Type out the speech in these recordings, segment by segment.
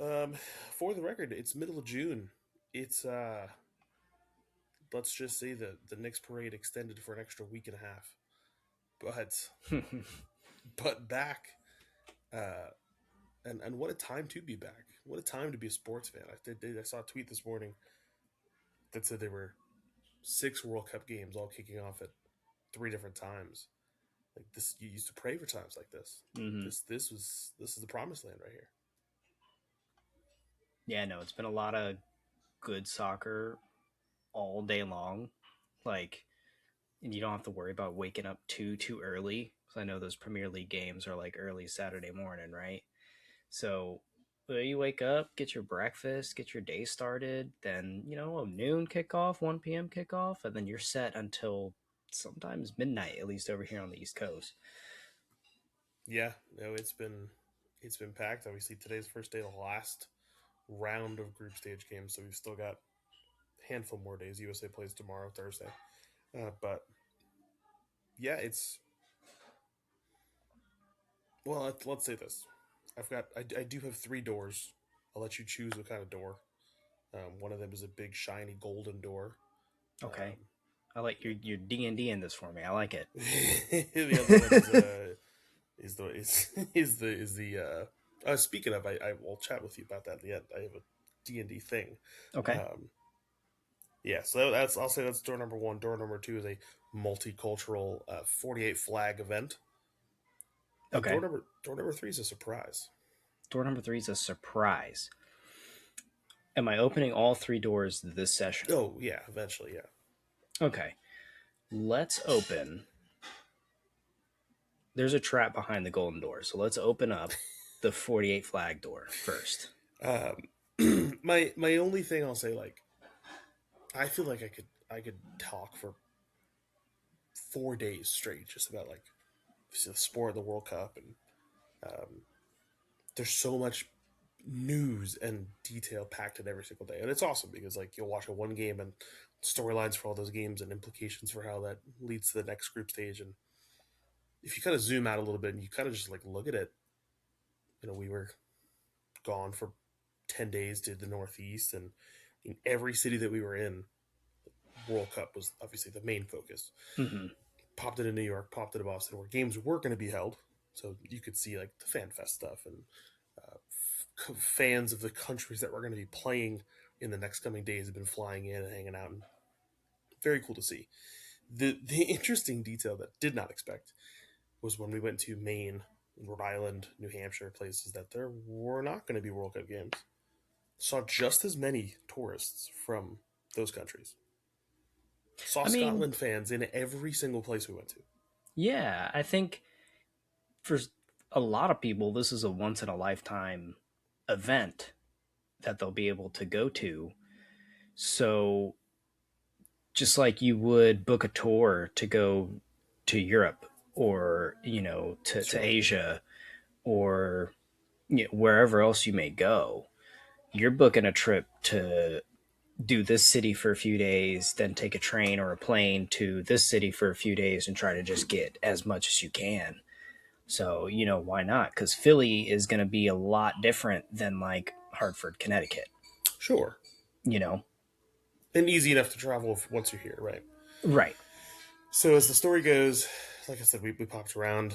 Um, for the record, it's middle of June. It's let's just say the Knicks Parade extended for an extra week and a half. But back, uh, and what a time to be back. What a time to be a sports fan. I saw a tweet this morning that said there were 6 World Cup games all kicking off at 3 different times. Like this, you used to pray for times like this. hmm This is the promised land right here. Yeah, no, it's been a lot of good soccer all day long. Like, and you don't have to worry about waking up too early. Because I know those Premier League games are like early Saturday morning, right? So you wake up, get your breakfast, get your day started, then a noon kickoff, 1 p.m. kickoff, and then you're set until sometimes midnight, at least over here on the East Coast. Yeah, no, it's been packed. Obviously, today's first day of the last round of group stage games, so we've still got a handful more days. USA plays tomorrow, Thursday, but yeah, it's well. Let's say this: I do have 3 doors. I'll let you choose what kind of door. One of them is a big shiny golden door. Okay, Um, I like your D&D in this for me. I like it. the other one is speaking of, I will chat with you about that at the end. I have a D&D thing. Okay, Um, yeah, so that's I'll say that's door number one. Door number two is a multicultural 48 flag event, and okay. door number three is a surprise. Door number three is a surprise. Am I opening all 3 doors this session? Oh yeah, eventually, yeah. Okay, let's open. There's a trap behind the golden door, so let's open up the 48 flag door first. My only thing I'll say, like, I feel like I could talk for 4 days straight just about like the sport of the World Cup, and um, there's so much news and detail packed in every single day, and it's awesome because like you'll watch a one game and storylines for all those games and implications for how that leads to the next group stage. And if you kind of zoom out a little bit and you kind of just like look at it, we were gone for 10 days to the Northeast, and in every city that we were in, World Cup was obviously the main focus. Mm-hmm. Popped into New York, popped into Boston, where games were going to be held, so you could see like the fan fest stuff and fans of the countries that were going to be playing in the next coming days have been flying in and hanging out, and very cool to see. The interesting detail that I did not expect was when we went to Maine, Rhode Island, New Hampshire, places that there were not going to be World Cup games. Saw just as many tourists from those countries. Saw I mean, Scotland fans in every single place we went to. yeah, I think for a lot of people, this is a once in a lifetime event that they'll be able to go to. So, just like you would book a tour to go to Europe or, to Sure. Asia or wherever else you may go, you're booking a trip to do this city for a few days, then take a train or a plane to this city for a few days and try to just get as much as you can. So, why not? Because Philly is going to be a lot different than like Hartford, Connecticut, Sure. you know? And easy enough to travel once you're here, right? Right. So as the story goes, like I said, we popped around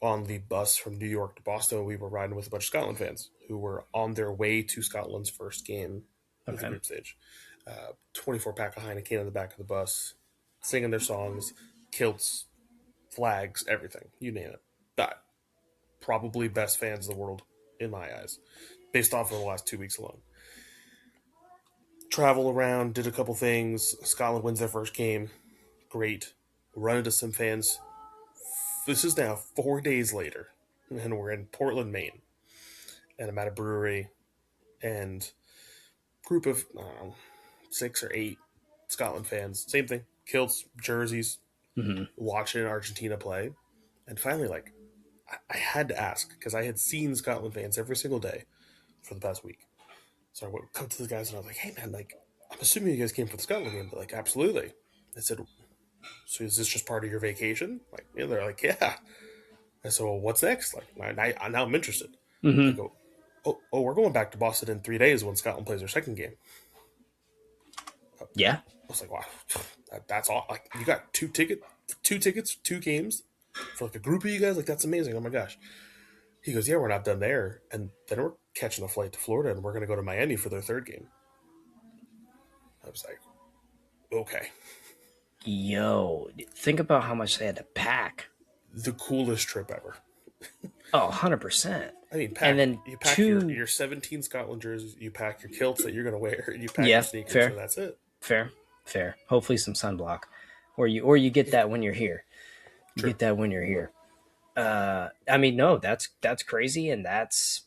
on the bus from New York to Boston. We were riding with a bunch of Scotland fans who were on their way to Scotland's first game of the Okay. group stage. 24 pack of Heineken in the back of the bus, singing their songs, kilts, flags, everything, you name it. But probably best fans in the world in my eyes, based off of the last 2 weeks alone. Travel around, did a couple things. Scotland wins their first game. Great. Run into some fans. This is now 4 days later, and we're in Portland, Maine, and I'm at a brewery, and group of 6 or 8 Scotland fans, same thing, kilts, jerseys, hmm watching Argentina play, and finally, like, I had to ask because I had seen Scotland fans every single day for the past week. So I went come to the guys and I was like, "Hey man, like, I'm assuming you guys came for the Scotland game." But like, absolutely. I said, "So is this just part of your vacation?" Like, yeah, they're like, "Yeah." I said, "Well, what's next?" Like, now I'm interested. I hmm go, Oh, we're going back to Boston in 3 days when Scotland plays their second game. I Yeah. was like, wow, that's all. Like, you got two tickets, two games for like a group of you guys. Like, that's amazing. Oh my gosh. He goes, yeah, we're not done there, and then we're catching a flight to Florida, and we're going to go to Miami for their third game. I was like, okay, Yo, think about how much they had to pack. the coolest trip ever. Oh, 100%. I mean, And pack then you pack two, your 17 Scotland jerseys, you pack your kilts that you're going to wear, and you pack your yeah, sneakers, fair, and that's it. fair, fair. Hopefully some sunblock. Or you get Yeah, that when you're here. You true. get that when you're here. I mean, no, that's crazy, and that's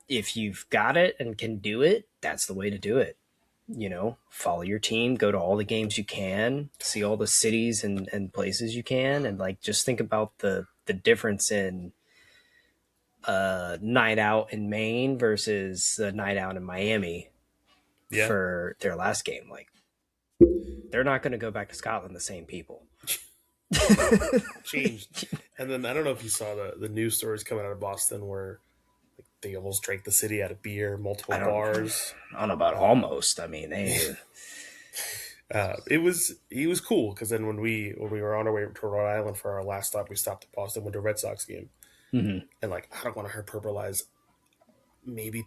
if you've got it and can do it, that's the way to do it. Follow your team, go to all the games you can, see all the cities and places you can, and like just think about the difference in a night out in Maine versus a night out in Miami Yeah, for their last game. Like they're not going to go back to Scotland the same people. changed. And then I don't know if you saw the news stories coming out of Boston where they almost drank the city out of beer, multiple I don't bars. I don't know about Um, almost. I mean, they it was cool because then when we were on our way to Rhode Island for our last stop, we stopped at Boston, went to a Red Sox game, mm-hmm. and like I don't want to hyperbolize, maybe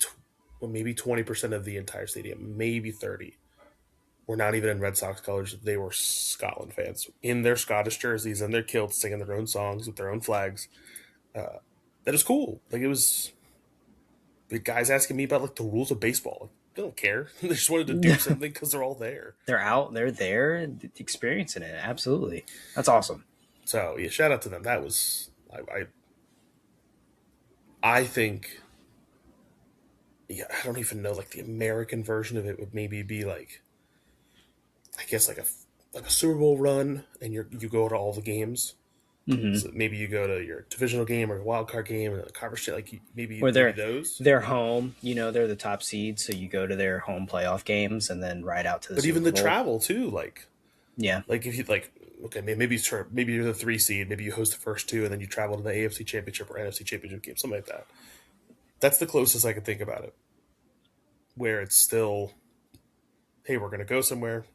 well, maybe 20% of the entire stadium, maybe 30, were not even in Red Sox colors. They were Scotland fans in their Scottish jerseys and their kilts, singing their own songs with their own flags. Uh, that is cool. Like it was the guys asking me about like the rules of baseball. Like, they don't care. They just wanted to do something because they're all there. They're out, they're there, experiencing it. Absolutely, that's awesome. So yeah, shout out to them. That was I think, yeah, I don't even know, like the American version of it would maybe be like, I guess like a Super Bowl run, and you go to all the games. Mm-hmm. So maybe you go to your divisional game or a wild card game and a conference, like Or maybe they're those. they're home. They're the top seed, so you go to their home playoff games and then ride out to the But even Super the Bowl. travel too, Yeah, like if you like, okay, maybe you're the 3 seed, maybe you host the first two, and then you travel to the AFC Championship or NFC Championship game, something like that. That's the closest I could think about it, where it's still, hey, we're gonna go somewhere,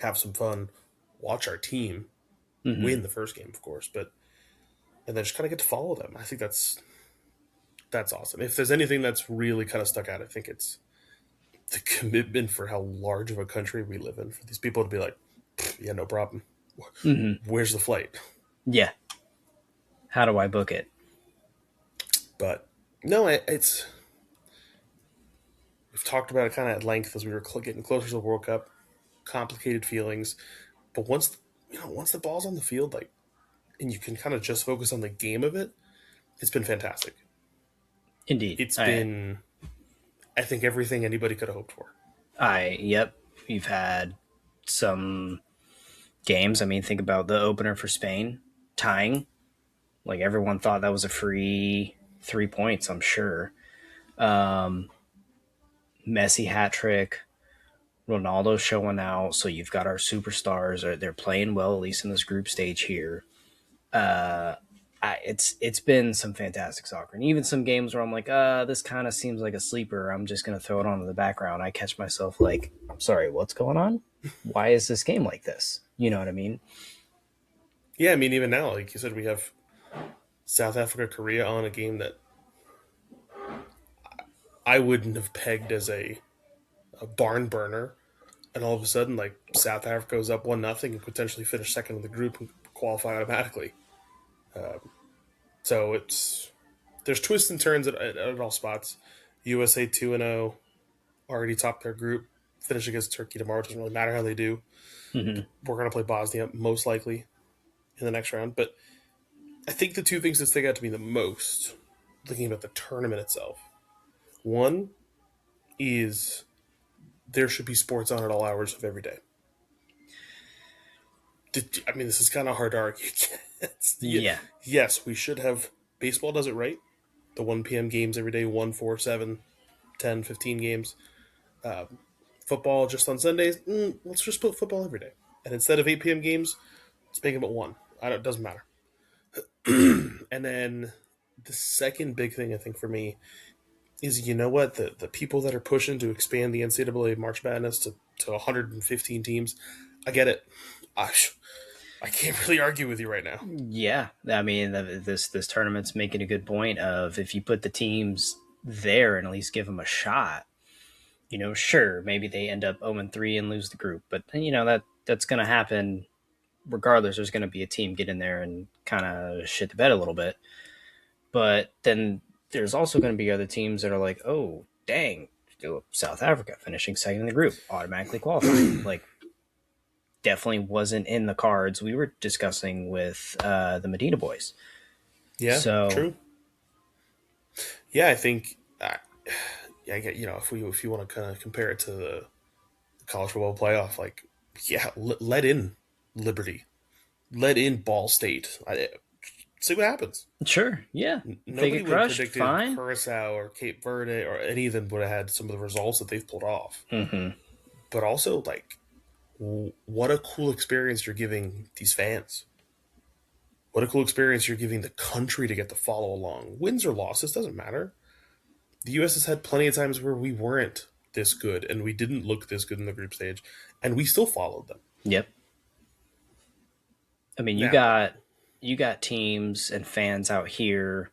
have some fun, watch our team mm-hmm. win the first game, of course, but and then just kind of get to follow them. I think that's awesome. If there's anything that's really kind of stuck out, I think it's the commitment for how large of a country we live in. For these people to be like, yeah, no problem. Mm-hmm. Where's the flight? Yeah. How do I book it? But no, it's we've talked about it kind of at length as we were getting closer to the World Cup. Complicated feelings, but once the ball's on the field, like, and you can kind of just focus on the game of it, it's been fantastic. Indeed. It's I been, I think, everything anybody could have hoped for. I yep. We've had some games. I mean, think about the opener for Spain tying. Like everyone thought that was a free 3 points. I'm sure. Um, Messi hat trick. Ronaldo showing out. So you've got our superstars. They're playing well, at least in this group stage here. Uh, it's been some fantastic soccer, and even some games where I'm like, this kind of seems like a sleeper. I'm just gonna throw it on in the background. I catch myself like, I'm sorry, what's going on? Why is this game like this? You know what I mean? Yeah, I mean, even now, like you said, we have South Africa, Korea on a game that I wouldn't have pegged as a barn burner, and all of a sudden, like South Africa goes up 1-0 and potentially finish second in the group and qualify automatically. So there's twists and turns at all spots. USA 2-0 already topped their group. Finish against Turkey tomorrow. Doesn't really matter how they do. Mm-hmm. We're going to play Bosnia most likely in the next round. But I think the two things that stick out to me the most, thinking about the tournament itself, one is there should be sports on at all hours of every day. I mean, this is kind of hard to argue against. Yeah. Yes, we should have. Baseball does it right. The 1 p.m. games every day, 1, 4, 7, 10, 15 games. Football just on Sundays. Let's just put football every day. And instead of 8 p.m. games, let's make them at 1. It doesn't matter. And then the second big thing I think for me is, you know what, the people that are pushing to expand the NCAA March Madness to 115 teams, I get it. I I can't really argue with you right now. Yeah, I mean, this tournament's making a good point of if you put the teams there and at least give them a shot. Sure, maybe they end up 0-3 and lose the group, but that's going to happen regardless. There's going to be a team get in there and kind of shit the bed a little bit, but then there's also going to be other teams that are like, oh dang, South Africa finishing second in the group automatically qualifying. Like, definitely wasn't in the cards we were discussing with the Medina boys. Yeah, So true. Yeah, I think. Yeah, I get, if you want to kind of compare it to the college football playoff, like, yeah, let in Liberty, let in Ball State. See what happens. sure, yeah, if they Nobody get would have crushed, predicted fine. Curacao or Cape Verde or any of them would have had some of the results that they've pulled off. Mm-hmm. But also, like, what a cool experience you're giving these fans. What a cool experience you're giving the country to get to follow along. Wins or losses, doesn't matter. The U.S. has had plenty of times where we weren't this good and we didn't look this good in the group stage, and we still followed them. Yep. I mean, you Now, got you got teams and fans out here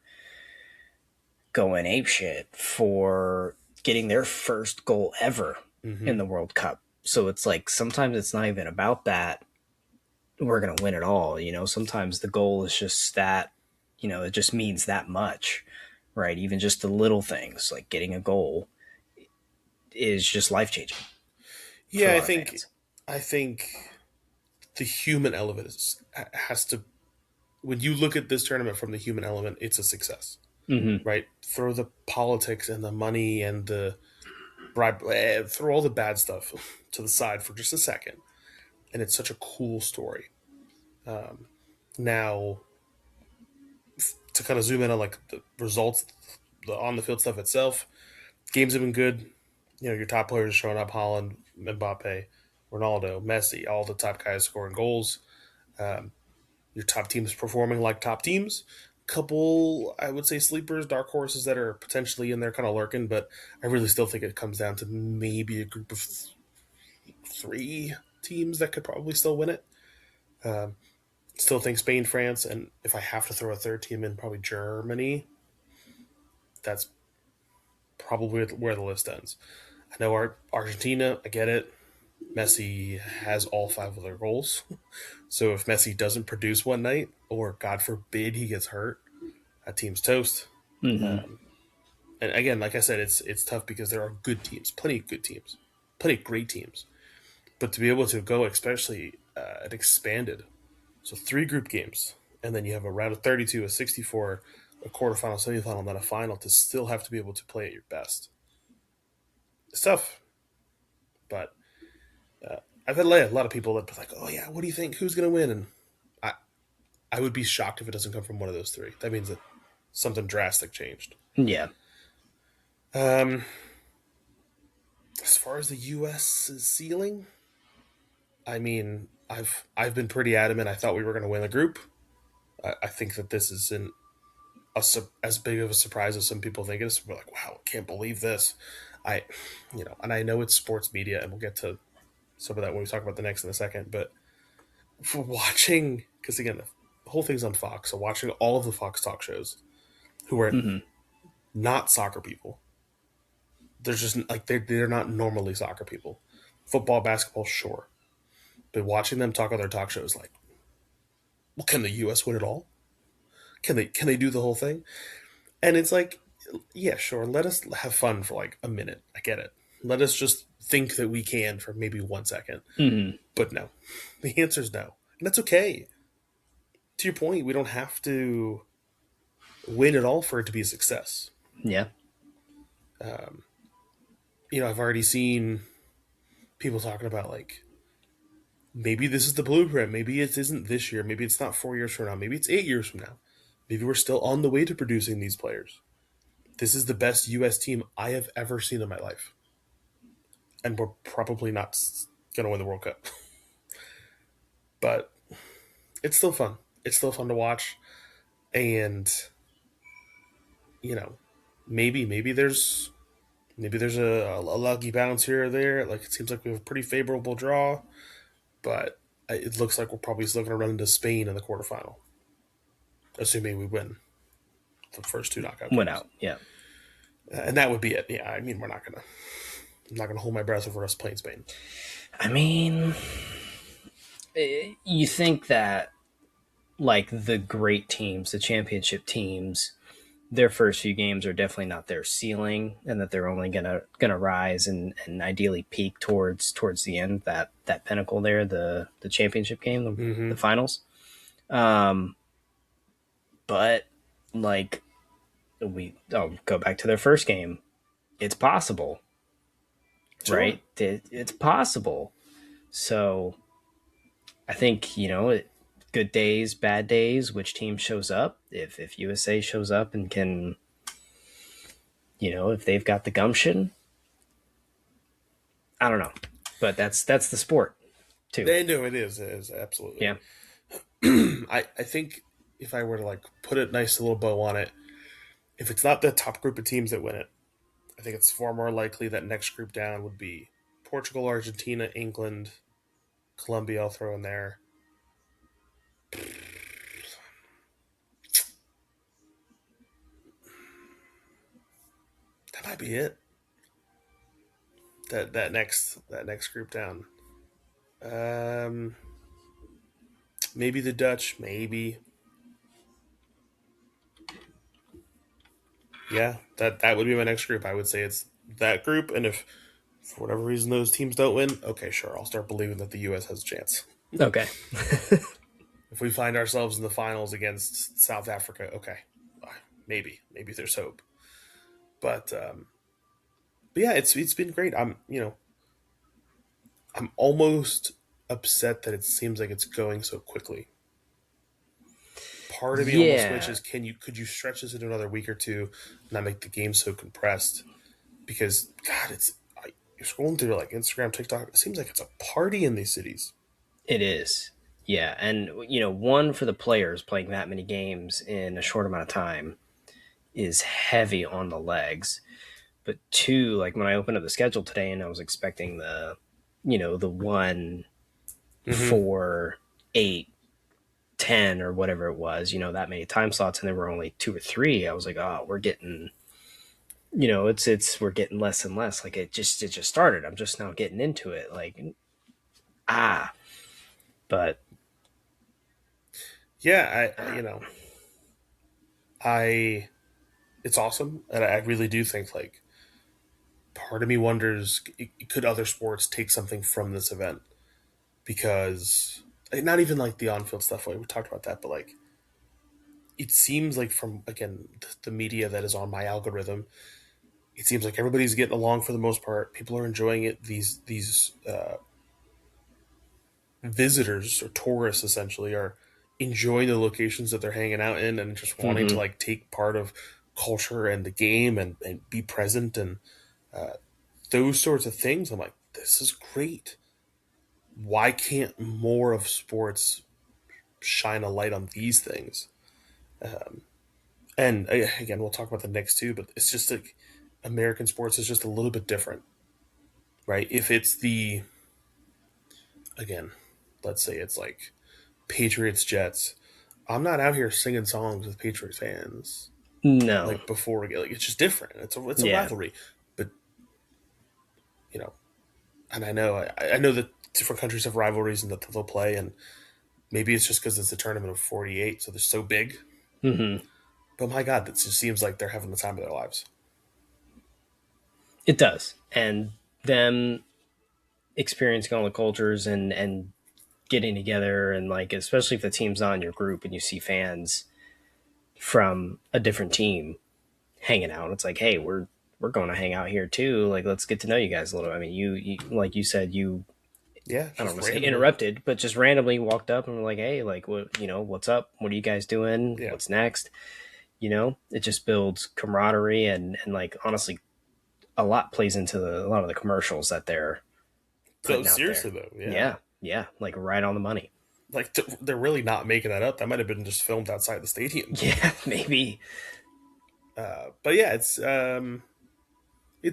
going apeshit for getting their first goal ever mm-hmm. in the World Cup. So it's like sometimes it's not even about that. We're gonna win it all. Sometimes the goal is just that. It just means that much, right? Even just the little things like getting a goal is just life changing for Yeah, a I lot of think, fans. I think the human element has to. When you look at this tournament from the human element, it's a success, Mm-hmm. right? Throw the politics and the money and the bribe, throw all the bad stuff to the side for just a second, and it's such a cool story. Um, Now, to kind of zoom in on like the results, the on the field stuff itself, games have been good. Your top players are showing up: Holland, Mbappe, Ronaldo, Messi, all the top guys scoring goals. Um, your top teams performing like top teams. Couple, I would say, sleepers, dark horses that are potentially in there, kind of lurking. But I really still think it comes down to maybe a group of three teams that could probably still win it. Um, Still think Spain, France, and if I have to throw a third team in, probably Germany. That's probably where the list ends. I know Argentina, I get it. Messi has all five of their goals. So if Messi doesn't produce one night, or God forbid he gets hurt, that team's toast. Mm-hmm. Um, and again, like I said, it's tough because there are good teams, plenty of good teams, plenty of great teams. But to be able to go, especially an expanded, so three group games, and then you have a round of 32, a 64, a quarterfinal, semifinal, and then a final to still have to be able to play at your best. It's tough, but uh, I've had a lot of people that be like, "Oh yeah, what do you think? Who's gonna win?" And I I would be shocked if it doesn't come from one of those three. That means that something drastic changed. Yeah. Um, as far as the U.S. ceiling, I mean, I've been pretty adamant. I thought we were going to win the group. I think that this isn't as big of a surprise as some people think it is. We're like, wow, I can't believe this. I, and I know it's sports media, and we'll get to some of that when we talk about the next in a second. But for watching, because again, the whole thing's on Fox, so watching all of the Fox talk shows, who are Mm-hmm. not soccer people, there's just like they're not normally soccer people. Football, basketball, sure, but watching them talk on their talk shows, like, well, can the U.S. win it all? Can they do the whole thing? And it's like, yeah, sure. Let us have fun for like a minute. I get it. Let us just think that we can for maybe 1 second. Mm-hmm. But no, the answer is no, and that's okay. To your point, we don't have to win it all for it to be a success. Yeah. Um, I've already seen people talking about like maybe this is the blueprint. Maybe it isn't this year. Maybe it's not 4 years from now. Maybe it's 8 years from now. Maybe we're still on the way to producing these players. This is the best U.S. team I have ever seen in my life, and we're probably not going to win the World Cup. But it's still fun. It's still fun to watch, and you know, maybe there's a lucky bounce here or there. Like it seems like we have a pretty favorable draw, but it looks like we're probably still going to run into Spain in the quarterfinal, assuming we win the first two knockout Went games, out. Yeah. and that would be it. Yeah, I mean, I'm not gonna hold my breath over us playing Spain. I mean, you think that like the great teams, the championship teams, their first few games are definitely not their ceiling, and that they're only gonna rise and ideally peak towards the end, that pinnacle there, the championship game, Mm-hmm. the finals. Um, but like go back to their first game. It's possible, Sure. right? It's possible. So I think good days, bad days, which team shows up. If USA shows up and can, if they've got the gumption, I don't know, but that's the sport too. They know it is. It is absolutely. Yeah. I think if I were to like put a nice little bow on it, if it's not the top group of teams that win it, I think it's far more likely that next group down would be Portugal, Argentina, England, Colombia. I'll throw in there. That might be it. That next group down. Um, maybe the Dutch. Maybe. Yeah, that would be my next group. I would say it's that group, and if for whatever reason those teams don't win, okay, sure, I'll start believing that the U.S. has a chance. Okay. If we find ourselves in the finals against South Africa, okay, maybe there's hope. But yeah, it's been great. I'm almost upset that it seems like it's going so quickly. Part of me almost Yeah, wishes could you stretch this into another week or two, and not make the game so compressed? Because God, you're scrolling through like Instagram, TikTok. It seems like it's a party in these cities. it is. Yeah, and one for the players playing that many games in a short amount of time is heavy on the legs. But two, like when I opened up the schedule today and I was expecting the 1, 4, 8, 10 or whatever it was, that many time slots, and there were only 2 or 3. I was like, oh, we're getting, we're getting less and less. Like it just started. I'm just now getting into it. Like, ah, but Yeah, I it's awesome, and I really do think like part of me wonders could other sports take something from this event because not even like the on-field stuff. Like we talked about that, but like it seems like from again the media that is on my algorithm, it seems like everybody's getting along for the most part. People are enjoying it. These visitors or tourists essentially are enjoying the locations that they're hanging out in and just wanting to mm-hmm. like take part of culture and the game and be present and uh, those sorts of things. I'm like, this is great. Why can't more of sports shine a light on these things? And again, we'll talk about the Knicks too, but it's just like American sports is just a little bit different, right? If it's the again, let's say it's like Patriots Jets. I'm not out here singing songs with Patriots fans No, like before. Like it's just different. It's a yeah, rivalry, but you know, and I know that different countries have rivalries and that they'll play, and maybe it's just because it's a tournament of 48, so they're so big. mm-hmm. But my God, that just seems like they're having the time of their lives. It does, and them experiencing all the cultures and getting together, and like especially if the team's not in your group and you see fans from a different team hanging out, it's like, hey, we're going to hang out here too. Like, let's get to know you guys a little. I mean, you like you said, Yeah, I don't just want to say randomly. interrupted, but just randomly walked up and were like, hey, like, what's up? What are you guys doing? Yeah. What's next? It just builds camaraderie, and like honestly, a lot plays into a lot of the commercials that they're So putting out there. seriously though, yeah, Yeah, yeah, like right on the money. like they're really not making that up. That might have been just filmed outside the stadium. Yeah, maybe. But yeah, it's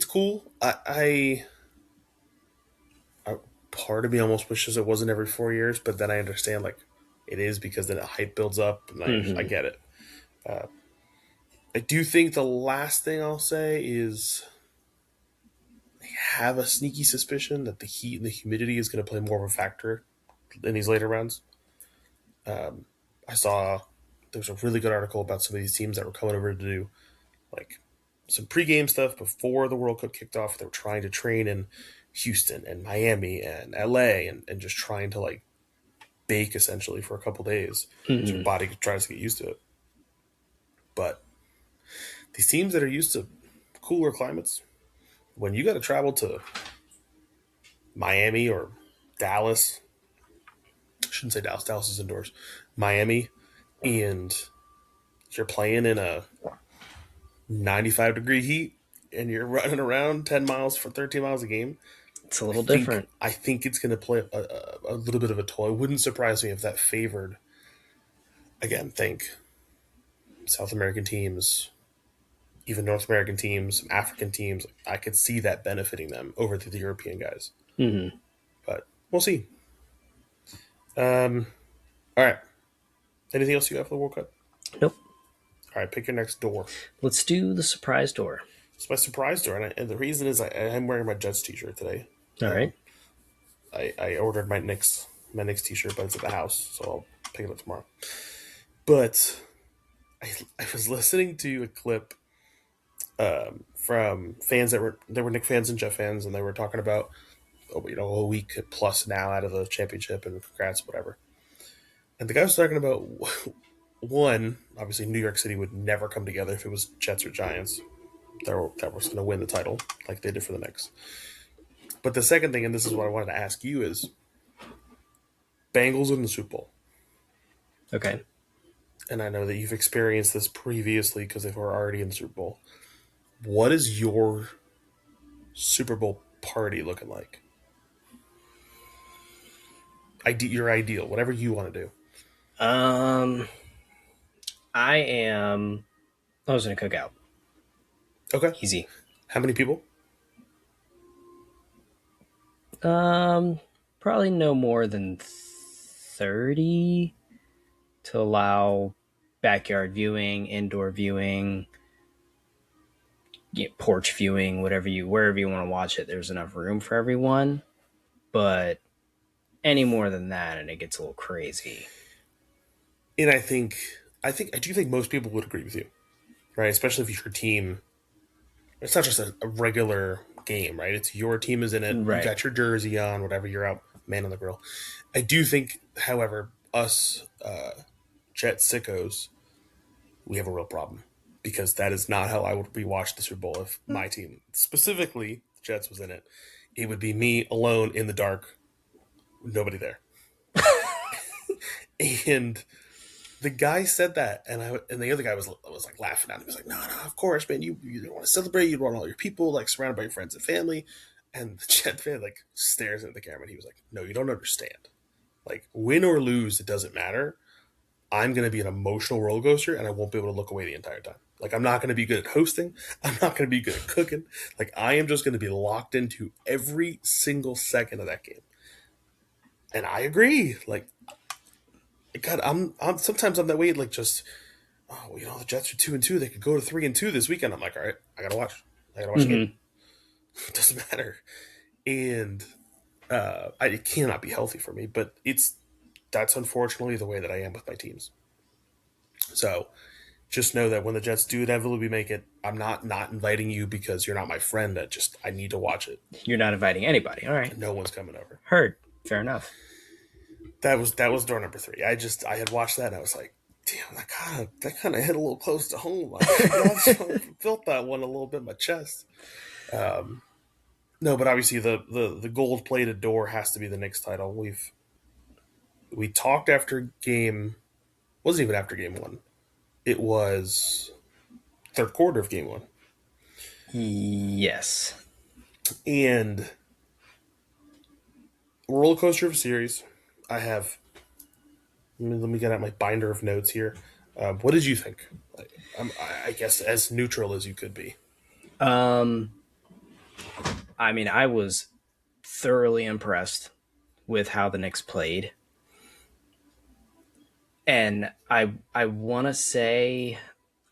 cool. I part of me almost wishes it wasn't every 4 years, but then I understand like it is because then the hype builds up, and I Hmm. get it. Uh, I do think the last thing I'll say is I have a sneaky suspicion that the heat and the humidity is going to play more of a factor in these later rounds. Um, I saw there was a really good article about some of these teams that were coming over to do like some pregame stuff before the World Cup kicked off. They were trying to train in Houston and Miami and LA and just trying to like bake essentially for a couple days so your Hmm. body tries to get used to it. But these teams that are used to cooler climates, when you got to travel to Miami or Dallas, I shouldn't say Dallas, Dallas is indoors, Miami, and you're playing in a 95-degree heat and you're running around 10 miles for 13 miles a game, It's a I little think different. I think it's going to play a little bit of a toll. It wouldn't surprise me if that favored, again, think South American teams, even North American teams, African teams. I could see that benefiting them over the European guys, Hmm. but we'll see. All right. Anything else you got for the World Cup? Nope. All right, pick your next door. Let's do the surprise door. It's my surprise door, and the reason is I'm wearing my Jets T-shirt today. All right. Um, I ordered my Knicks T-shirt, but it's at the house, so I'll pick it up tomorrow. But I was listening to a clip from fans that were Knicks fans and Jet fans, and they were talking about a week plus now out of the championship and congrats whatever. And the guy was talking about one, obviously New York City would never come together if it was Jets or Giants that was going to win the title like they did for the Knicks. But the second thing, and this is what I wanted to ask you, is Bengals in the Super Bowl. Okay. And I know that you've experienced this previously because they were already in the Super Bowl. What is your Super Bowl party looking like? Your ideal, whatever you want to do. Um, I am. I was gonna cook out. Okay. Easy. How many people? Um, Probably no more than 30 to allow backyard viewing, indoor viewing, porch viewing, wherever you want to watch it. There's enough room for everyone, but any more than that, and it gets a little crazy. And I do think most people would agree with you, right? Especially if your team, it's not just a regular game, right? It's your team is in it. You Right. got your jersey on, whatever. You're out, man on the grill. I do think, however, us Jet sickos, we have a real problem because that is not how I would be watched the Super Bowl if my team, specifically Jets, was in it. It would be me alone in the dark, nobody there, and the guy said that, and the other guy was like laughing at him. He was like, "No, no, of course, man. You want to celebrate. You want all your people like surrounded by your friends and family." And the Jet fan like stares at the camera, and he was like, "No, you don't understand. Like win or lose, it doesn't matter. I'm going to be an emotional roller coaster, and I won't be able to look away the entire time. Like I'm not going to be good at hosting. I'm not going to be good at cooking. Like I am just going to be locked into every single second of that game." And I agree. Like God, I'm sometimes I'm that way. Like just the Jets are 2-2. They could go to 3-2 this weekend. I'm like, all right, I gotta watch. I gotta watch the game. Hmm. It doesn't matter, and it cannot be healthy for me. But that's unfortunately the way that I am with my teams. So just know that when the Jets do inevitably make it, I'm not inviting you because you're not my friend. I need to watch it. You're not inviting anybody. All right. No one's coming over. Heard. Fair enough. That was door number three. I had watched that and I was like, damn, that kind of hit a little close to home. I felt that one a little bit in my chest. Um, no, but obviously the gold plated door has to be the Knicks title. We talked after game, wasn't even after game one. It was third quarter of game one, Yes. and roller coaster of a series. I have. Let me get out my binder of notes here. What did you think? I guess as neutral as you could be. Um, I mean, I was thoroughly impressed with how the Knicks played, and I want to say,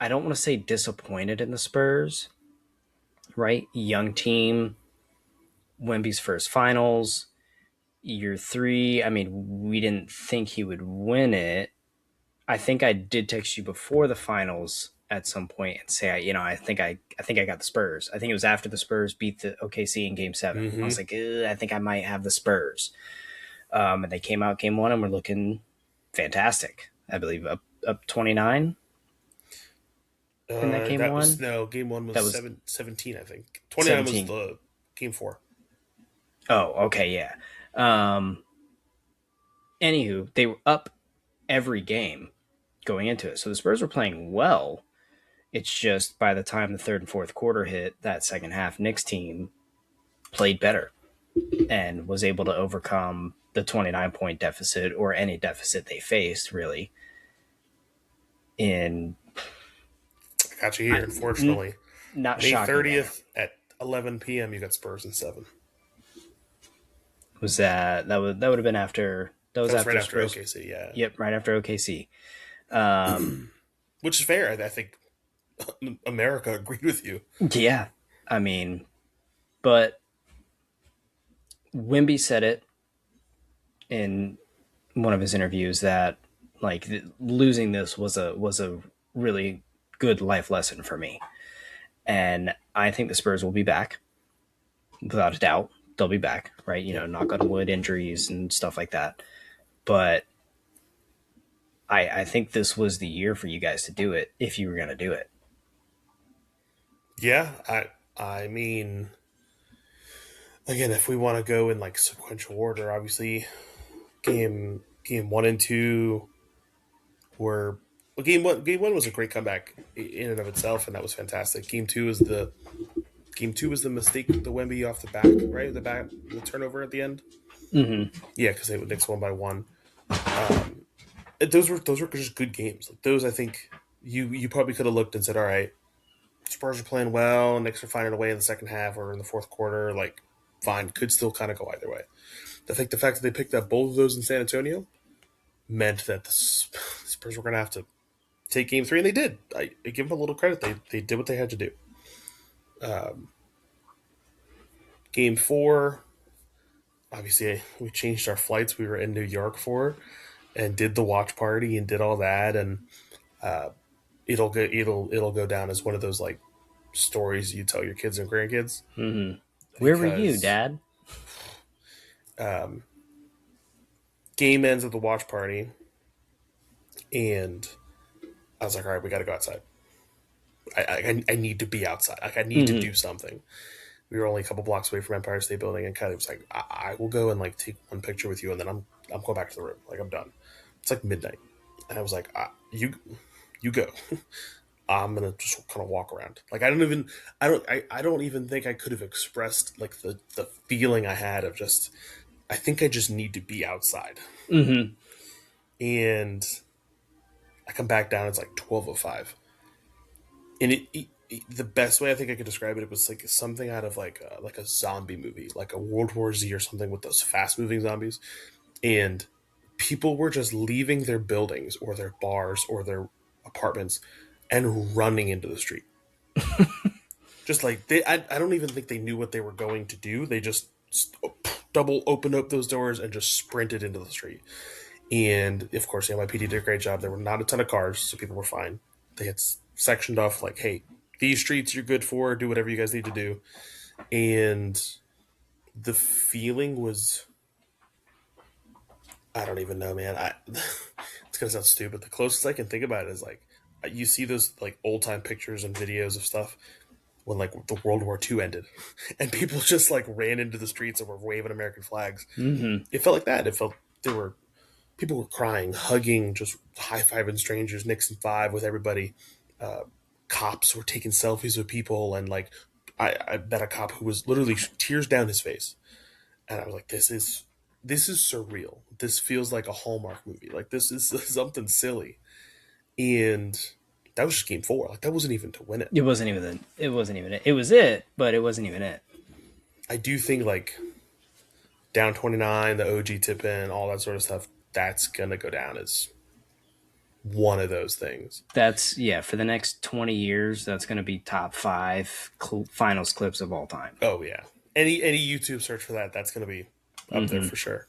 I don't want to say disappointed in the Spurs, right? Young team, Wemby's first finals, year three. I mean, we didn't think he would win it. I think I did text you before the finals at some point and say, I think I got the Spurs. I think it was after the Spurs beat the OKC in Game 7. I Mm-hmm. was like, I think I might have the Spurs. And they came out Game 1 and were looking fantastic. I believe up 29 in that Game That was 1. no game one was That was 17, I think. 29 was 17. the game four. Oh, okay, yeah. Um, Anywho, they were up every game going into it. So the Spurs were playing well. It's just by the time the third and fourth quarter hit, that second half Knicks team played better and was able to overcome the 29-point deficit or any deficit they faced, really. In I got you here. n- Unfortunately, Not May shocking any. 30th at 11 p.m. You got Spurs in seven. Was that would have been after that was That was right after after Spurs? OKC. Yeah, Yep, right after OKC. Um, which is fair. I think America agreed with you. yeah, I mean, but Wimby said it in one of his interviews that like losing this was a really good life lesson for me, and I think the Spurs will be back without a doubt. They'll be back, right? You know, Yep. knock on wood, injuries and stuff like that. But I think this was the year for you guys to do it if you were going to do it. Yeah. I mean, again, if we want to go in like sequential order, obviously game one and two were well, game one was a great comeback in and of itself, and that was fantastic. Game two was the mistake, the Wemby off the back, right? The turnover at the end. Mm-hmm. Yeah, because they Knicks won by one. Um, those were just good games. Like those, I think you probably could have looked and said, all right, Spurs are playing well, Knicks are finding a way in the second half or in the fourth quarter. Like, fine, could still kind of go either way. I think the fact that they picked up both of those in San Antonio meant that the Spurs were going to have to take game three, and they did. I give them a little credit. They did what they had to do. Um, Game four, obviously, we changed our flights. We were in New York for and did the watch party and did all that, and uh, it'll go down as one of those like stories you tell your kids and grandkids Mm-hmm. Where were you, because Dad? um, game ends at the watch party, and I was like, all right, we got to go outside. I need to be outside. Like I need to Mm-hmm. do something. We were only a couple blocks away from Empire State Building, and Kylie was like, I will go and like take one picture with you, and then I'm going back to the room. Like I'm done. It's like midnight, and I was like, you go. I'm gonna just kind of walk around. Like I don't even think I could have expressed like the feeling I had of just I think I just need to be outside. Mm-hmm. And I come back down. It's like 12:05, and the best way I think I could describe it was like something out of like a zombie movie, like a World War Z or something with those fast moving zombies, and people were just leaving their buildings or their bars or their apartments and running into the street. Just like I don't even think they knew what they were going to do. They just double opened up those doors and just sprinted into the street. And of course, NYPD did a great job. There were not a ton of cars, so people were fine. They had sectioned off like, "Hey, these streets you're good for. Do whatever you guys need to do." And the feeling was, I don't even know, man. It's gonna sound stupid. The closest I can think about it is like you see those like old time pictures and videos of stuff when like the World War II ended, and people just like ran into the streets and were waving American flags. Mm-hmm. It felt like that. It felt there were people were crying, hugging, just high fiving strangers, Nixon five with everybody. Uh, Cops were taking selfies with people, and like I met a cop who was literally tears down his face, and I was like, this is surreal. This feels like a Hallmark movie. Like this is something silly, and that was just game four. Like that wasn't even to win it. It wasn't even it. It wasn't even it. It was it, but it wasn't even it. I do think like down 29, the OG tip in, all that sort of stuff, that's gonna go down as one of those things. That's for the next 20 years. That's going to be top five finals clips of all time. Oh yeah, any YouTube search for that, that's gonna be up there Mm-hmm. for sure.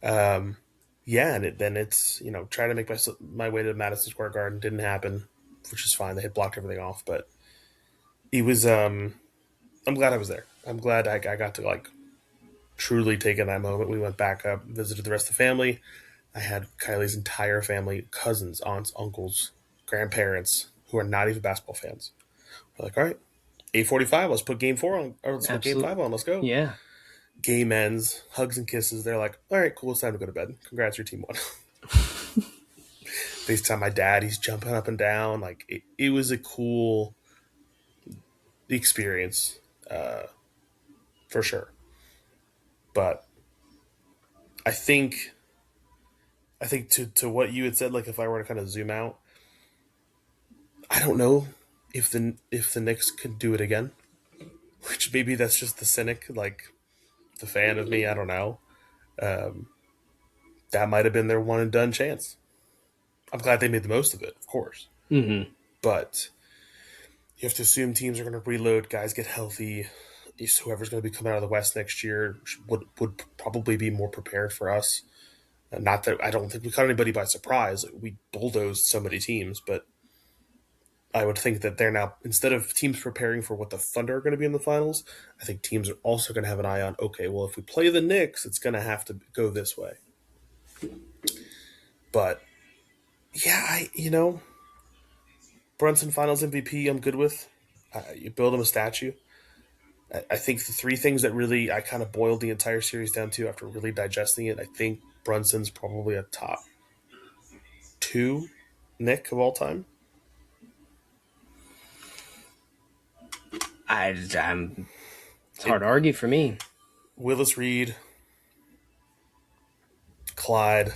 Um, yeah, and then it's trying to make my way to Madison Square Garden didn't happen, which is fine. They had blocked everything off, but it was. I'm glad I was there. I'm glad I got to like truly take in that moment. We went back up, visited the rest of the family. I had Kylie's entire family, cousins, aunts, uncles, grandparents, who are not even basketball fans. We're like, all right, 8:45. Let's put game four on, or let's put game Absolutely. five on. Let's go. Yeah. Game ends, hugs and kisses. They're like, all right, cool. It's time to go to bed. Congrats, your team won. FaceTime my dad. He's jumping up and down. Like it was a cool experience, uh, for sure. But I think to what you had said, like if I were to kind of zoom out, I don't know if the Knicks could do it again. Which maybe that's just the cynic, like the fan of me. I don't know. Um, that might have been their one and done chance. I'm glad they made the most of it, of course. Mm-hmm. But you have to assume teams are going to reload, guys get healthy. Whoever's going to be coming out of the West next year would probably be more prepared for us. Not that I don't think we caught anybody by surprise. We bulldozed so many teams, but I would think that they're now, instead of teams preparing for what the Thunder are going to be in the finals, I think teams are also going to have an eye on, okay, well, if we play the Knicks, it's going to have to go this way. But yeah, Brunson Finals MVP, I'm good with. You build him a statue. I think the three things that really I kind of boiled the entire series down to after really digesting it, I think Brunson's probably a top two Nick of all time. It's hard to argue for me. Willis Reed, Clyde.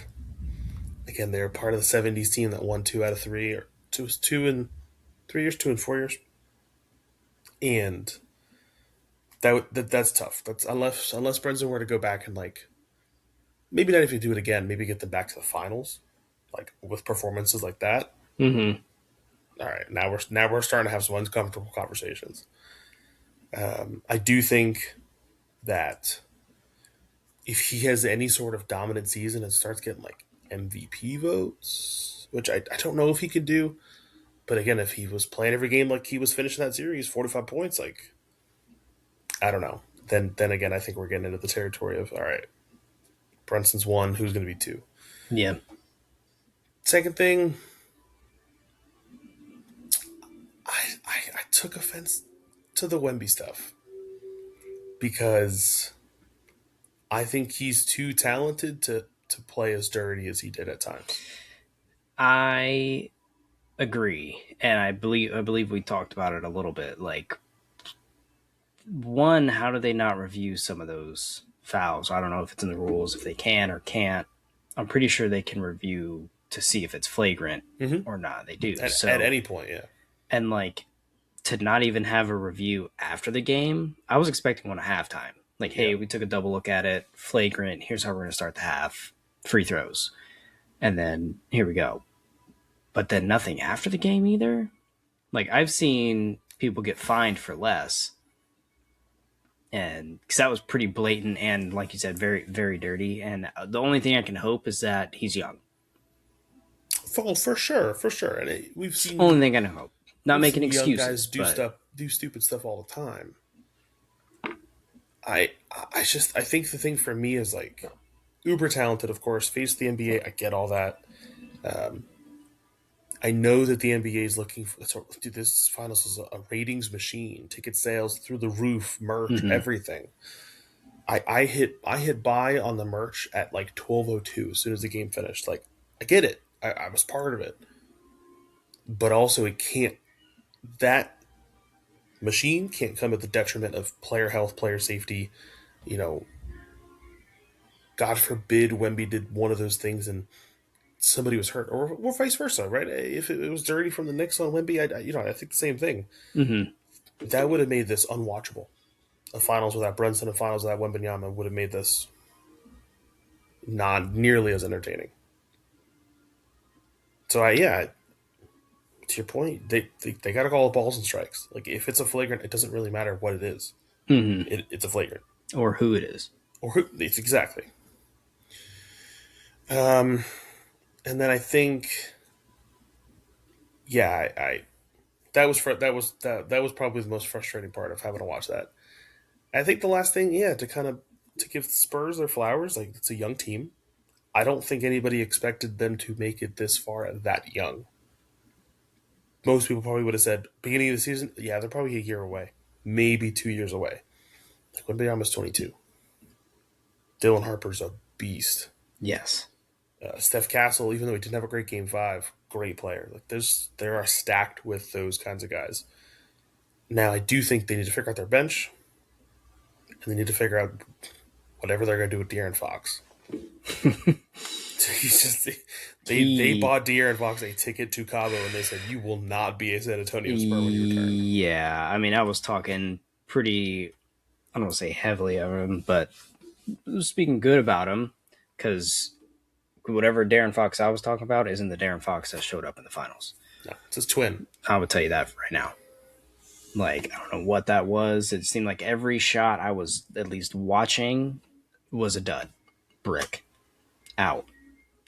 Again, they're part of the '70s team that won 2 out of 3, or two in 3 years, 2 in 4 years, and that's tough. That's unless Brunson were to go back and like maybe not if you do it again, maybe get them back to the finals, like with performances like that. Mm-hmm. All right, now we're starting to have some uncomfortable conversations. I do think that if he has any sort of dominant season and starts getting like MVP votes, which I don't know if he could do, but again, if he was playing every game like he was finishing that series, 45 points, like I don't know. Then again, I think we're getting into the territory of all right, Brunson's one, who's going to be two. Yeah. Second thing, I took offense to the Wemby stuff because I think he's too talented to play as dirty as he did at times. I agree, and I believe we talked about it a little bit. Like, one, how do they not review some of those fouls? I don't know if it's in the rules, if they can or can't. I'm pretty sure they can review to see if it's flagrant or not. They do. At any point, yeah. And like, to not even have a review after the game, I was expecting one at halftime. Like, hey, we took a double look at it, flagrant. Here's how we're going to start the half. Free throws, and then here we go. But then nothing after the game either. Like, I've seen people get fined for less, and because that was pretty blatant and, like you said, very very dirty. And the only thing I can hope is that he's young. For sure, and we've seen Only thing I can hope. Not making excuses. Young guys do stupid stuff all the time. I think the thing for me is like uber talented, of course, face the NBA. I get all that. I know that the NBA is looking for. Dude, this finals is a ratings machine. Ticket sales through the roof, merch, everything. I hit buy on the merch at like 12:02 as soon as the game finished. Like I get it. I was part of it, but also it can't. That machine can't come at the detriment of player health, player safety. You know, God forbid Wemby did one of those things and somebody was hurt, or vice versa, right? If it was dirty from the Knicks on Wemby, I think the same thing. Mm-hmm. That would have made this unwatchable. A finals without Brunson, a finals without Wembenyama would have made this not nearly as entertaining. So yeah, to your point, they got to call it balls and strikes. Like if it's a flagrant, it doesn't really matter what it is. Mm-hmm. It's a flagrant, Or who it is. or who, it's exactly. Um, and then I think, yeah, I that was probably the most frustrating part of having to watch that. I think the last thing, yeah, to give Spurs their flowers, like it's a young team. I don't think anybody expected them to make it this far that young. Most people probably would have said beginning of the season, yeah, they're probably a year away, maybe 2 years away. Like when Beyonce's 22, Dylan Harper's a beast. Yes. Steph Castle, even though he didn't have a great game five, great player. Like there are stacked with those kinds of guys. Now I do think they need to figure out their bench, and they need to figure out whatever they're going to do with De'Aaron Fox. He's just they bought De'Aaron Fox a ticket to Cabo, and they said you will not be a San Antonio Spur when you return. Yeah, I mean, I was talking pretty, I don't want to say heavily of him, but speaking good about him because whatever Darren Fox I was talking about isn't the Darren Fox that showed up in the finals. No, it's his twin. I would tell you that right now. Like, I don't know what that was. It seemed like every shot I was at least watching was a dud. Brick. Out.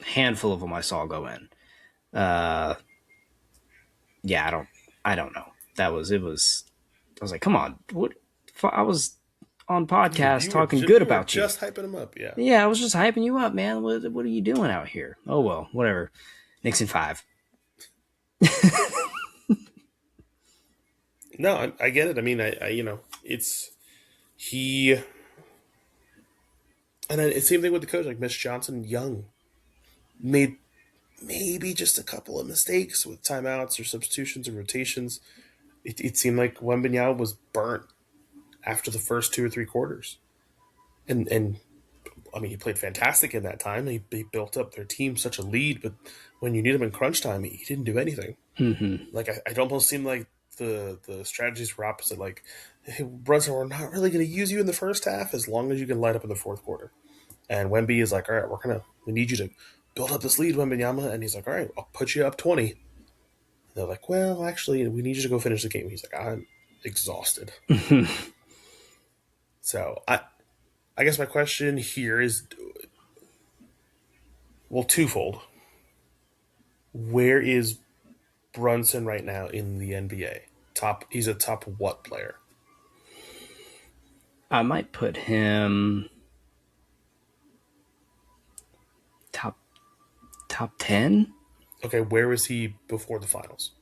Handful of them I saw go in. Yeah, I don't know. It was, I was like, come on. What? I was on podcast talking good about you. Just hyping him up, yeah. Yeah, I was just hyping you up, man. What are you doing out here? Oh, well, whatever. Knicks in 5. No, I get it. I mean, it's he, and then it's same thing with the coach. Like Mitch Johnson, young, made maybe just a couple of mistakes with timeouts or substitutions or rotations. It seemed like Wembanyama was burnt after the first 2 or 3 quarters, and I mean he played fantastic in that time. He built up their team such a lead, but when you need him in crunch time, he didn't do anything. Mm-hmm. Like it almost seemed like the strategies were opposite. Like, hey, Brunson, we're not really going to use you in the first half as long as you can light up in the fourth quarter. And Wemby is like, all right, we need you to build up this lead, Wembanyama. And he's like, all right, I'll put you up 20. And they're like, well, actually, we need you to go finish the game. He's like, I'm exhausted. So I guess my question here is, well, twofold. Where is Brunson right now in the NBA? He's a top what player? I might put him top 10. Okay, where was he before the finals?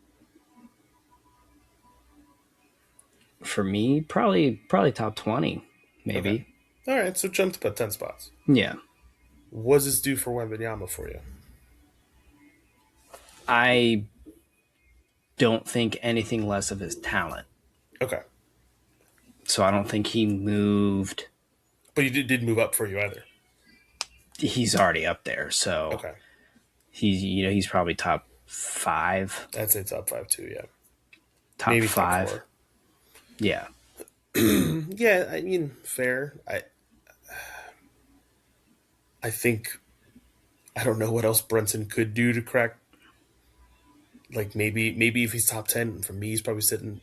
For me, probably top 20, maybe. Okay. All right, so jumped about 10 spots. Yeah. What does this do for Wembanyama for you? I don't think anything less of his talent. Okay. So I don't think he moved. But he didn't move up for you either. He's already up there, so okay. He's probably top 5. I'd say top 5 too. Yeah. Top Maybe 5. Top 4. Yeah. Yeah, I mean, fair. I think I don't know what else Brunson could do to crack. Like maybe if he's top 10, for me he's probably sitting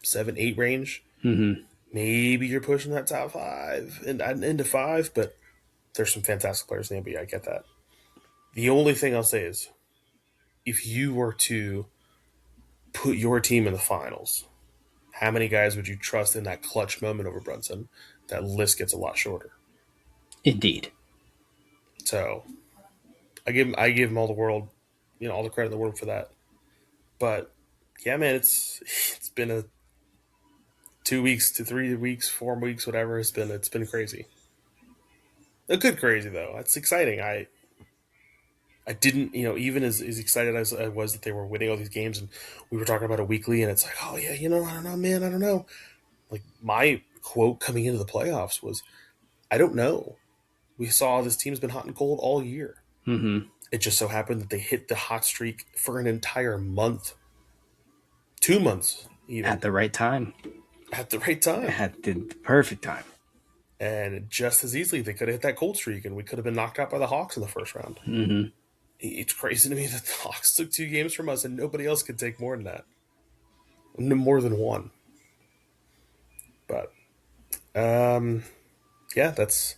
7, 8 range. Mm-hmm. Maybe you're pushing that top 5 and into 5, but there's some fantastic players in the NBA. I get that. The only thing I'll say is, if you were to put your team in the finals, how many guys would you trust in that clutch moment over Brunson? That list gets a lot shorter. Indeed. So I give him all the world, all the credit in the world for that. But yeah, man, it's been a 2 weeks to 3 weeks, 4 weeks, whatever. It's been crazy. A good crazy though. It's exciting. I didn't, even as excited as I was that they were winning all these games, and we were talking about it weekly, and it's like, oh yeah, I don't know, man, I don't know. Like my quote coming into the playoffs was, I don't know. We saw this team's been hot and cold all year. Mm-hmm. It just so happened that they hit the hot streak for an entire month, 2 months even, At the right time. at the right time. At the perfect time. And just as easily, they could have hit that cold streak, and we could have been knocked out by the Hawks in the first round. Mm-hmm. It's crazy to me that the Hawks took 2 games from us, and nobody else could take more than that, no more than one. But yeah, that's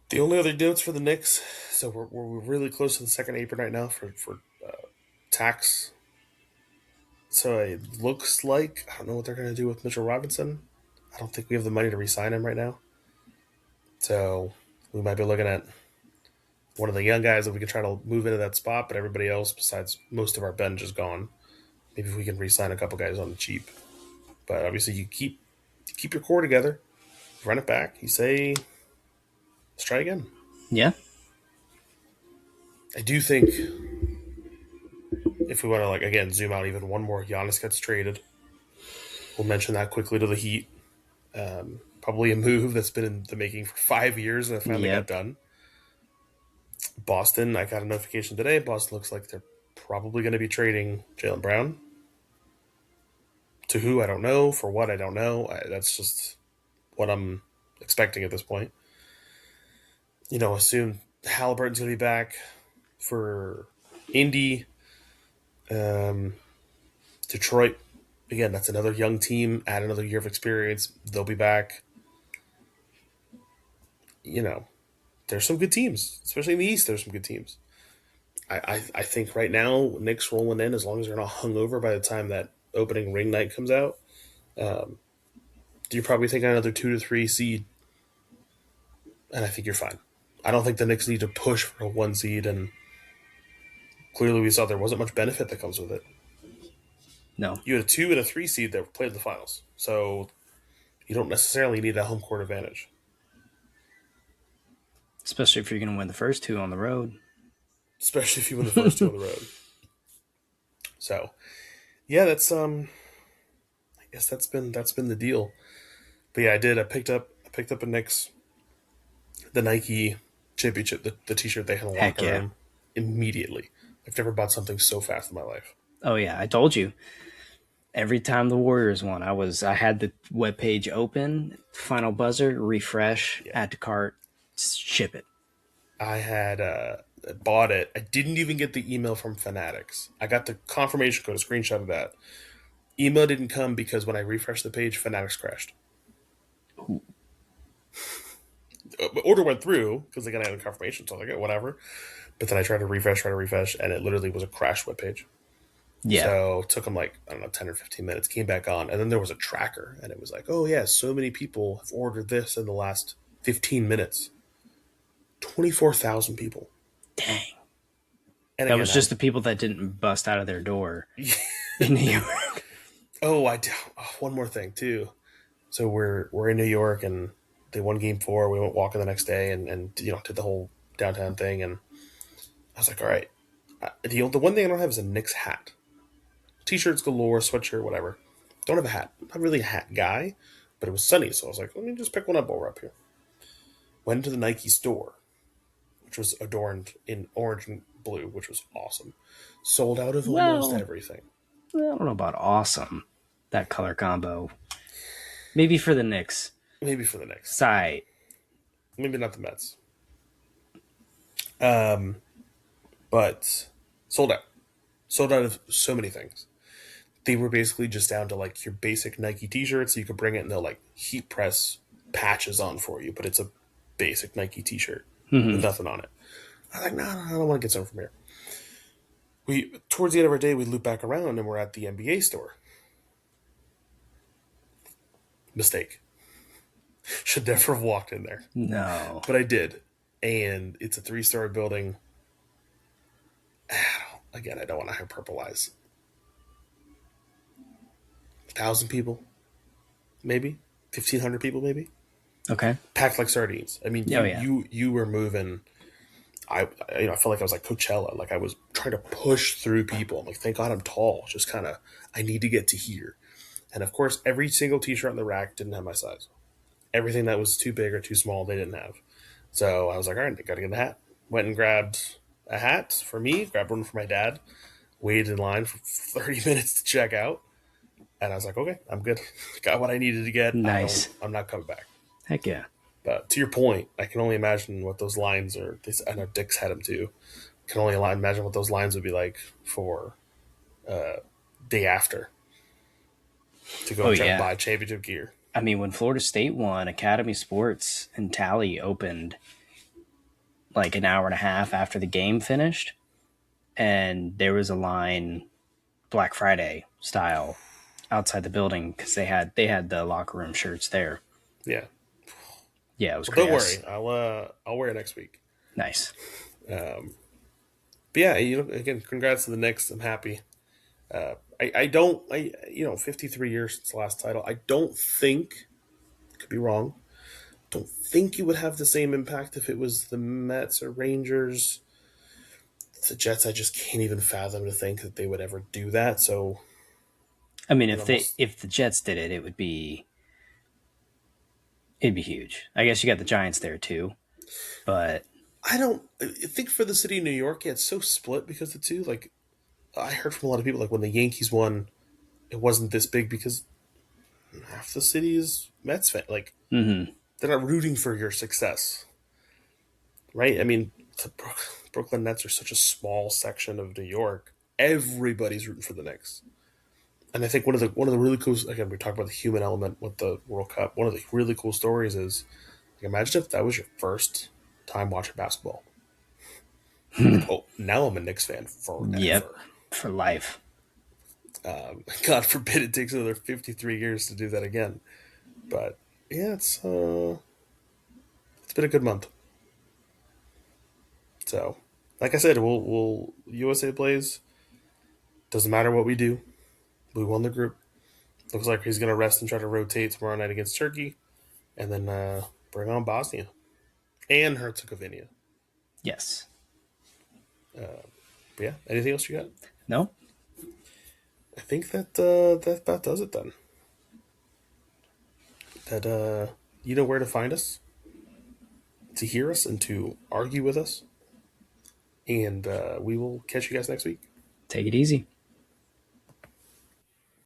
the only other notes for the Knicks. So we're really close to the second apron right now for tax. So it looks like I don't know what they're going to do with Mitchell Robinson. I don't think we have the money to re-sign him right now. So we might be looking at one of the young guys that we can try to move into that spot, but everybody else, besides most of our bench, is gone. Maybe if we can re-sign a couple guys on the cheap. But obviously, you keep your core together, run it back. You say, let's try again. Yeah. I do think if we want to like again zoom out even one more, Giannis gets traded. We'll mention that quickly to the Heat. Probably a move that's been in the making for 5 years and it finally got Yep. done. Boston, I got a notification today. Boston looks like they're probably going to be trading Jaylen Brown. To who, I don't know. For what, I don't know. That's just what I'm expecting at this point. Assume Halliburton's going to be back for Indy. Um, Detroit, again, that's another young team. Add another year of experience. They'll be back. You know, there's some good teams, especially in the East. There's some good teams. I think right now Knicks rolling in as long as they're not hungover by the time that opening ring night comes out. Um, you're probably thinking another 2 to 3 seed, and I think you're fine. I don't think the Knicks need to push for a 1 seed, and clearly we saw there wasn't much benefit that comes with it. No. You had a 2 and a 3 seed that played the finals, so you don't necessarily need a home court advantage. Especially if you're going to win the first two on the road. Especially if you win the first 2 on the road. So, yeah, I guess that's been the deal. But yeah, I picked up a Knicks the Nike championship the T-shirt they had in the Heck locker yeah. room immediately. I've never bought something so fast in my life. Oh yeah, I told you. Every time the Warriors won, I had the web page open, final buzzer, refresh, Yeah, add to cart, ship it. I had bought it. I didn't even get the email from Fanatics. I got the confirmation code, a screenshot of that. Email didn't come because when I refreshed the page, Fanatics crashed. Ooh. Order went through because they got a confirmation, so I was like, whatever. But then I tried to refresh, and it literally was a crashed web page. Yeah. So it took them like, I don't know, 10 or 15 minutes, came back on. And then there was a tracker, and it was like, oh, yeah, so many people have ordered this in the last 15 minutes. 24,000 people. Dang. And That again, was just the people that didn't bust out of their door in New York. one more thing, too. So we're in New York, and they won game 4. We went walking the next day and did the whole downtown thing. And I was like, all right. The one thing I don't have is a Knicks hat. T-shirts galore, sweatshirt, whatever. Don't have a hat. I'm not really a hat guy, but it was sunny, so I was like, let me just pick one up while we're up here. Went to the Nike store, which was adorned in orange and blue, which was awesome. Sold out of almost Well, everything. I don't know about awesome, that color combo. Maybe for the Knicks. Maybe for the Knicks. Side. Maybe not the Mets. But sold out. Sold out of so many things. They were basically just down to like your basic Nike t-shirts. So you could bring it and they'll like heat press patches on for you, but it's a basic Nike t-shirt with nothing on it. I'm like, no, I don't want to get some from here. We towards the end of our day, we loop back around and we're at the NBA store. Mistake. Should never have walked in there, No. but I did, and it's a 3-story building. I don't want to hyperbolize. 1,000 people, maybe 1,500 people, maybe Okay. packed like sardines. I mean, Oh, yeah. you were moving. I felt like I was like Coachella. Like I was trying to push through people. I'm like, thank God I'm tall. Just kind of, I need to get to here. And of course, every single T-shirt on the rack didn't have my size. Everything that was too big or too small, they didn't have. So I was like, all right, I got to get the hat. Went and grabbed a hat for me, grabbed one for my dad, waited in line for 30 minutes to check out, and I was like, okay, I'm good. Got what I needed to get. Nice. I'm not coming back. Heck yeah. But to your point, I can only imagine what those lines are. I know Dick's had them too. Can only imagine what those lines would be like for day after to go Oh and try to yeah. buy championship gear. I mean, when Florida State won, Academy Sports and Tally opened like an hour and a half after the game finished, and there was a line Black Friday style outside the building because they had the locker room shirts there. Yeah. Yeah, it was Well, great. don't worry. I'll wear it next week. Nice. But yeah, again, congrats to the Knicks. I'm happy. I don't, 53 years since the last title. I don't think, could be wrong, don't think you would have the same impact if it was the Mets or Rangers. The Jets, I just can't even fathom to think that they would ever do that. So I mean, it almost, if the Jets did it, it'd be huge. I guess you got the Giants there too, but I think for the city of New York, yeah, it's so split because the two, like, I heard from a lot of people, like, when the Yankees won, it wasn't this big because half the city is Mets fan. Like, mm-hmm. they're not rooting for your success, right? I mean, the Brooklyn Nets are such a small section of New York. Everybody's rooting for the Knicks, and I think one of the really cool, again, we talk about the human element with the World Cup. One of the really cool stories is, like, imagine if that was your first time watching basketball. Like, oh, now I'm a Knicks fan Yep, forever. for life. God forbid it takes another 53 years to do that again. But yeah, it's been a good month. So, like I said, we'll USA plays. Doesn't matter what we do. We won the group. Looks like he's gonna rest and try to rotate tomorrow night against Turkey, and then bring on Bosnia and Herzegovina. Yes. But yeah, anything else you got? No. I think that about does it then. That you know where to find us, to hear us, and to argue with us. And we will catch you guys next week. Take it easy.